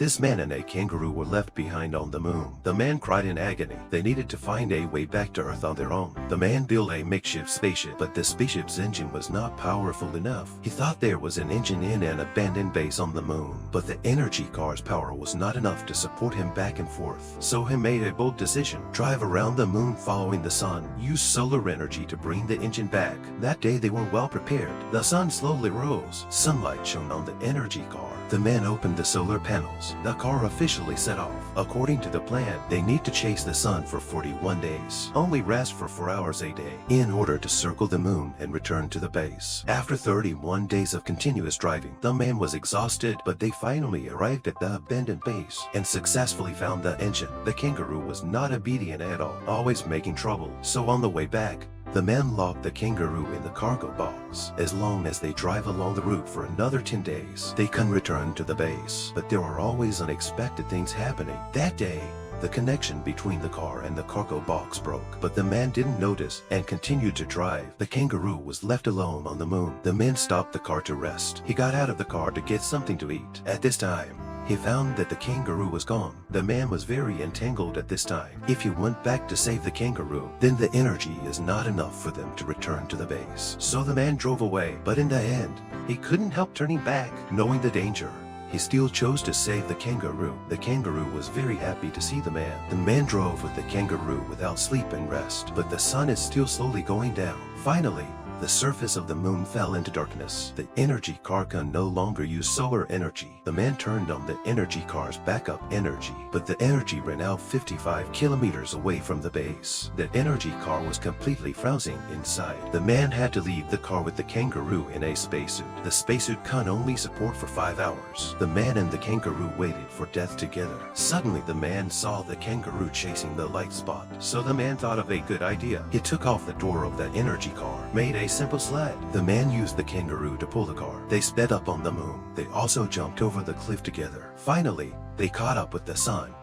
This man and a kangaroo were left behind on the moon. The man cried in agony. They needed to find a way back to Earth on their own. The man built a makeshift spaceship, but the spaceship's engine was not powerful enough. He thought there was an engine in an abandoned base on the moon, but the energy car's power was not enough to support him back and forth. So he made a bold decision: drive around the moon following the sun. Use solar energy to bring the engine back. That day they were well prepared. The sun slowly rose. Sunlight shone on the energy car. The man opened the solar panels. The car officially set off. According to the plan, they need to chase the sun for 41 days. Only rest for 4 hours a day in order to circle the moon and return to the base. After 31 days of continuous driving, the man was exhausted, but they finally arrived at the abandoned base and successfully found the engine. The kangaroo was not obedient at all, always making trouble. So on the way back, the man locked the kangaroo in the cargo box. As long as they drive along the route for another 10 days, they can return to the base. But there are always unexpected things happening. That day, the connection between the car and the cargo box broke, but the man didn't notice and continued to drive. The kangaroo was left alone on the moon. The man stopped the car to rest. He got out of the car to get something to eat. At this time, he found that the kangaroo was gone. The man was very entangled at this time. If he went back to save the kangaroo, then the energy is not enough for them to return to the base. So the man drove away, but in the end, he couldn't help turning back. Knowing the danger, he still chose to save the kangaroo. The kangaroo was very happy to see the man. The man drove with the kangaroo without sleep and rest, but the sun is still slowly going down. Finally, the surface of the moon fell into darkness. The energy car can no longer use solar energy. The man turned on the energy car's backup energy, but the energy ran out 55 kilometers away from the base. The energy car was completely frozen inside. The man had to leave the car with the kangaroo in a spacesuit. The spacesuit can only support for 5 hours. The man and the kangaroo waited for death together. Suddenly, the man saw the kangaroo chasing the light spot. So the man thought of a good idea. He took off the door of the energy car, made a simple sled. The man used the kangaroo to pull the car. They sped up on the moon. They also jumped over the cliff together. Finally, they caught up with the sun.